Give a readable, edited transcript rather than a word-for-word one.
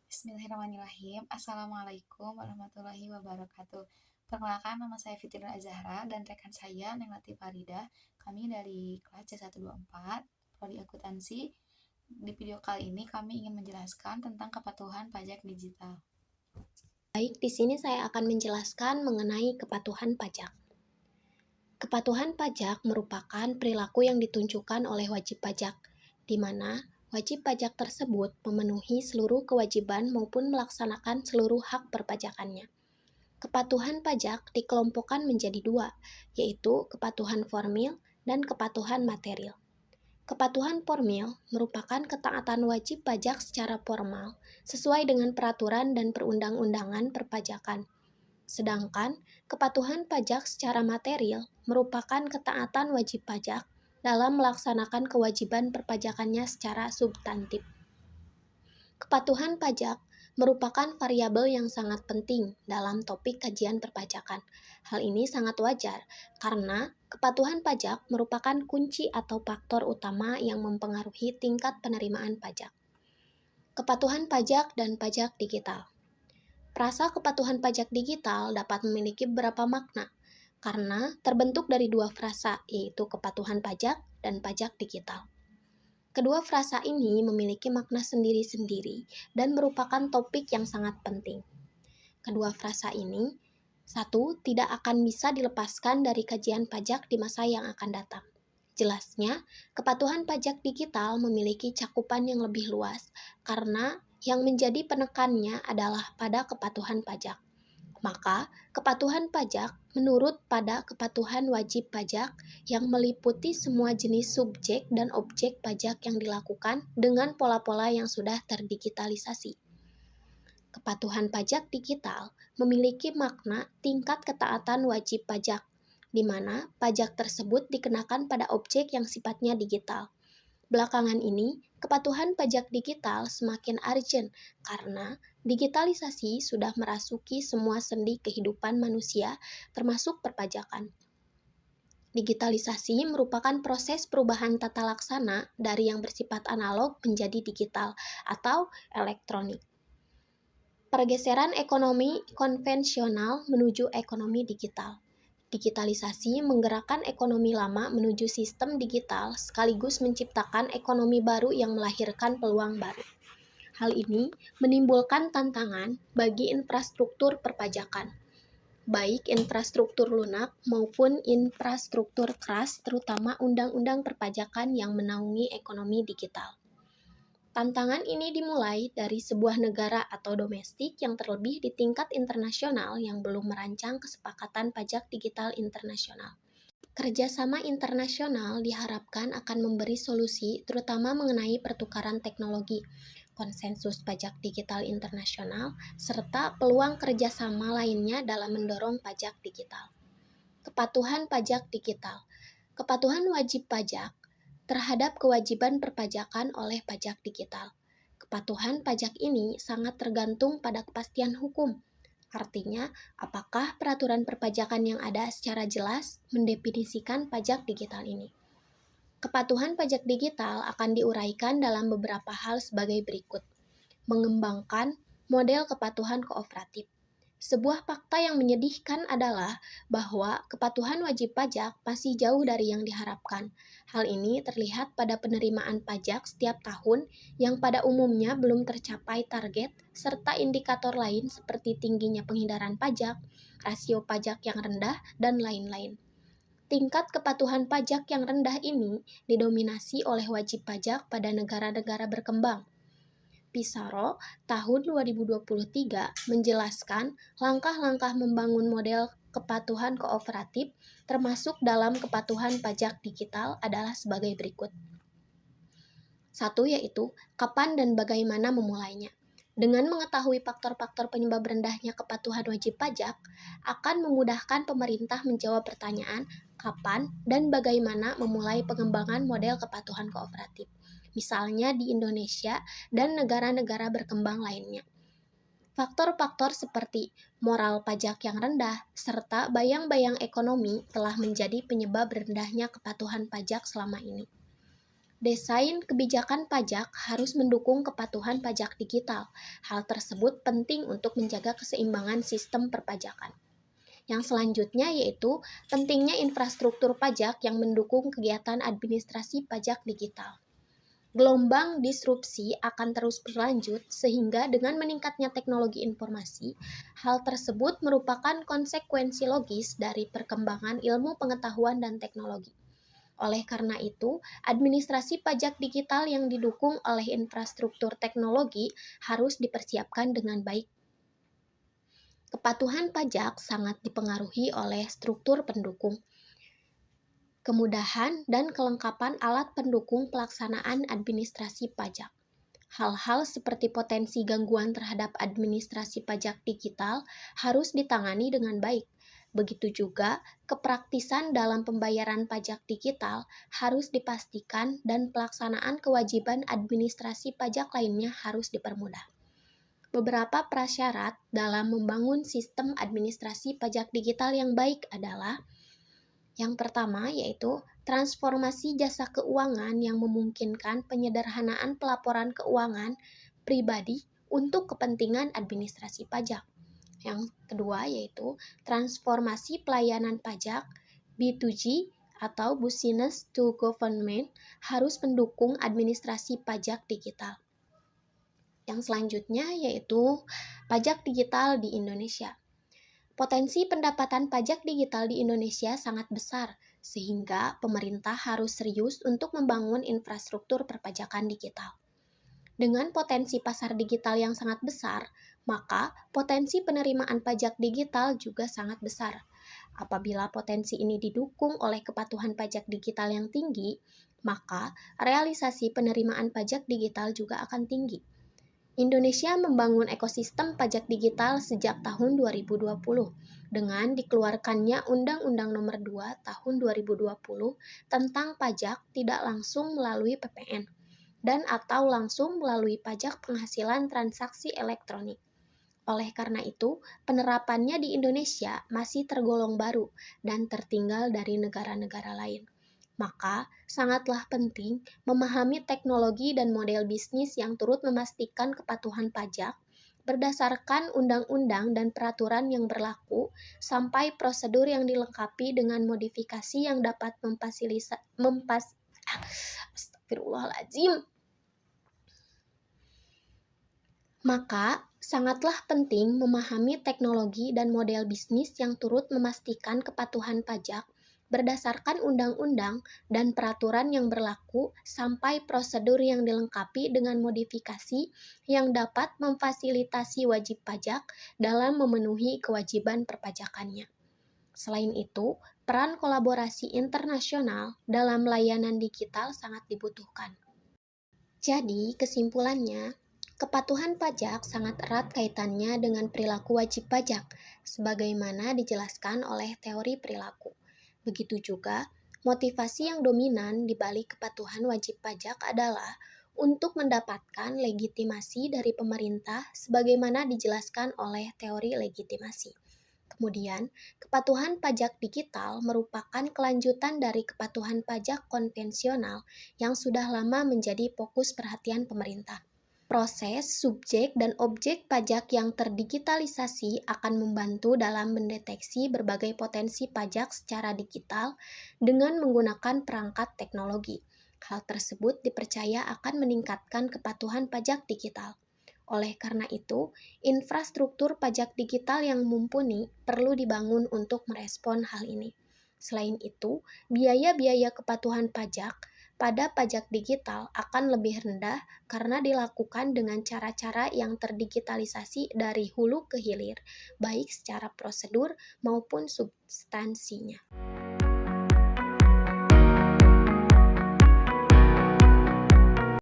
Bismillahirrahmanirrahim. Assalamualaikum warahmatullahi wabarakatuh. Perkenalkan, nama saya Fitri Azahra dan rekan saya Nenglati Farida. Kami dari kelas C124, Prodi Akuntansi. Di video kali ini kami ingin menjelaskan tentang kepatuhan pajak digital. Baik, di sini saya akan menjelaskan mengenai kepatuhan pajak. Kepatuhan pajak merupakan perilaku yang ditunjukkan oleh wajib pajak, di mana wajib pajak tersebut memenuhi seluruh kewajiban maupun melaksanakan seluruh hak perpajakannya. Kepatuhan pajak dikelompokkan menjadi dua, yaitu kepatuhan formil dan kepatuhan material. Kepatuhan formil merupakan ketaatan wajib pajak secara formal sesuai dengan peraturan dan perundang-undangan perpajakan. Sedangkan kepatuhan pajak secara material merupakan ketaatan wajib pajak dalam melaksanakan kewajiban perpajakannya secara substantif. Kepatuhan pajak merupakan variabel yang sangat penting dalam topik kajian perpajakan. Hal ini sangat wajar karena kepatuhan pajak merupakan kunci atau faktor utama yang mempengaruhi tingkat penerimaan pajak. Kepatuhan pajak dan pajak digital. Frasa kepatuhan pajak digital dapat memiliki beberapa makna karena terbentuk dari dua frasa, yaitu kepatuhan pajak dan pajak digital. Kedua frasa ini memiliki makna sendiri-sendiri dan merupakan topik yang sangat penting. Kedua frasa ini, satu, tidak akan bisa dilepaskan dari kajian pajak di masa yang akan datang. Jelasnya, kepatuhan pajak digital memiliki cakupan yang lebih luas karena yang menjadi penekannya adalah pada kepatuhan pajak. Maka, kepatuhan pajak menurut pada kepatuhan wajib pajak yang meliputi semua jenis subjek dan objek pajak yang dilakukan dengan pola-pola yang sudah terdigitalisasi. Kepatuhan pajak digital memiliki makna tingkat ketaatan wajib pajak, di mana pajak tersebut dikenakan pada objek yang sifatnya digital. Belakangan ini, kepatuhan pajak digital semakin urgent karena digitalisasi sudah merasuki semua sendi kehidupan manusia, termasuk perpajakan. Digitalisasi merupakan proses perubahan tata laksana dari yang bersifat analog menjadi digital atau elektronik. Pergeseran ekonomi konvensional menuju ekonomi digital. Digitalisasi menggerakkan ekonomi lama menuju sistem digital sekaligus menciptakan ekonomi baru yang melahirkan peluang baru. Hal ini menimbulkan tantangan bagi infrastruktur perpajakan, baik infrastruktur lunak maupun infrastruktur keras, terutama undang-undang perpajakan yang menaungi ekonomi digital. Tantangan ini dimulai dari sebuah negara atau domestik yang terlebih di tingkat internasional yang belum merancang kesepakatan pajak digital internasional. Kerjasama internasional diharapkan akan memberi solusi terutama mengenai pertukaran teknologi, konsensus pajak digital internasional, serta peluang kerjasama lainnya dalam mendorong pajak digital. Kepatuhan pajak digital. Kepatuhan wajib pajak terhadap kewajiban perpajakan oleh pajak digital. Kepatuhan pajak ini sangat tergantung pada kepastian hukum. Artinya, apakah peraturan perpajakan yang ada secara jelas mendefinisikan pajak digital ini? Kepatuhan pajak digital akan diuraikan dalam beberapa hal sebagai berikut. Mengembangkan model kepatuhan kooperatif. Sebuah fakta yang menyedihkan adalah bahwa kepatuhan wajib pajak masih jauh dari yang diharapkan. Hal ini terlihat pada penerimaan pajak setiap tahun yang pada umumnya belum tercapai target, serta indikator lain seperti tingginya penghindaran pajak, rasio pajak yang rendah, dan lain-lain. Tingkat kepatuhan pajak yang rendah ini didominasi oleh wajib pajak pada negara-negara berkembang. Pissarro tahun 2023 menjelaskan langkah-langkah membangun model kepatuhan kooperatif termasuk dalam kepatuhan pajak digital adalah sebagai berikut. Satu, yaitu kapan dan bagaimana memulainya. Dengan mengetahui faktor-faktor penyebab rendahnya kepatuhan wajib pajak, akan memudahkan pemerintah menjawab pertanyaan kapan dan bagaimana memulai pengembangan model kepatuhan kooperatif, misalnya di Indonesia dan negara-negara berkembang lainnya. Faktor-faktor seperti moral pajak yang rendah serta bayang-bayang ekonomi telah menjadi penyebab rendahnya kepatuhan pajak selama ini. Desain kebijakan pajak harus mendukung kepatuhan pajak digital. Hal tersebut penting untuk menjaga keseimbangan sistem perpajakan. Yang selanjutnya yaitu pentingnya infrastruktur pajak yang mendukung kegiatan administrasi pajak digital. Gelombang disrupsi akan terus berlanjut sehingga dengan meningkatnya teknologi informasi, hal tersebut merupakan konsekuensi logis dari perkembangan ilmu pengetahuan dan teknologi. Oleh karena itu, administrasi pajak digital yang didukung oleh infrastruktur teknologi harus dipersiapkan dengan baik. Kepatuhan pajak sangat dipengaruhi oleh struktur pendukung, kemudahan dan kelengkapan alat pendukung pelaksanaan administrasi pajak. Hal-hal seperti potensi gangguan terhadap administrasi pajak digital harus ditangani dengan baik. Begitu juga, kepraktisan dalam pembayaran pajak digital harus dipastikan dan pelaksanaan kewajiban administrasi pajak lainnya harus dipermudah. Beberapa prasyarat dalam membangun sistem administrasi pajak digital yang baik adalah yang pertama yaitu transformasi jasa keuangan yang memungkinkan penyederhanaan pelaporan keuangan pribadi untuk kepentingan administrasi pajak. Yang kedua yaitu transformasi pelayanan pajak B2G atau Business to Government harus mendukung administrasi pajak digital. Yang selanjutnya yaitu pajak digital di Indonesia. Potensi pendapatan pajak digital di Indonesia sangat besar, sehingga pemerintah harus serius untuk membangun infrastruktur perpajakan digital. Dengan potensi pasar digital yang sangat besar, maka potensi penerimaan pajak digital juga sangat besar. Apabila potensi ini didukung oleh kepatuhan pajak digital yang tinggi, maka realisasi penerimaan pajak digital juga akan tinggi. Indonesia membangun ekosistem pajak digital sejak tahun 2020 dengan dikeluarkannya Undang-Undang Nomor 2 Tahun 2020 tentang pajak tidak langsung melalui PPN dan atau langsung melalui pajak penghasilan transaksi elektronik. Oleh karena itu, penerapannya di Indonesia masih tergolong baru dan tertinggal dari negara-negara lain. Maka, sangatlah penting memahami teknologi dan model bisnis yang turut memastikan kepatuhan pajak berdasarkan undang-undang dan peraturan yang berlaku sampai prosedur yang dilengkapi dengan modifikasi yang dapat Astagfirullahaladzim. Maka, sangatlah penting memahami teknologi dan model bisnis yang turut memastikan kepatuhan pajak berdasarkan undang-undang dan peraturan yang berlaku sampai prosedur yang dilengkapi dengan modifikasi yang dapat memfasilitasi wajib pajak dalam memenuhi kewajiban perpajakannya. Selain itu, peran kolaborasi internasional dalam layanan digital sangat dibutuhkan. Jadi, kesimpulannya, kepatuhan pajak sangat erat kaitannya dengan perilaku wajib pajak, sebagaimana dijelaskan oleh teori perilaku. Begitu juga, motivasi yang dominan di balik kepatuhan wajib pajak adalah untuk mendapatkan legitimasi dari pemerintah sebagaimana dijelaskan oleh teori legitimasi. Kemudian, kepatuhan pajak digital merupakan kelanjutan dari kepatuhan pajak konvensional yang sudah lama menjadi fokus perhatian pemerintah. Proses, subjek, dan objek pajak yang terdigitalisasi akan membantu dalam mendeteksi berbagai potensi pajak secara digital dengan menggunakan perangkat teknologi. Hal tersebut dipercaya akan meningkatkan kepatuhan pajak digital. Oleh karena itu, infrastruktur pajak digital yang mumpuni perlu dibangun untuk merespon hal ini. Selain itu, biaya-biaya kepatuhan pajak pada pajak digital akan lebih rendah karena dilakukan dengan cara-cara yang terdigitalisasi dari hulu ke hilir, baik secara prosedur maupun substansinya.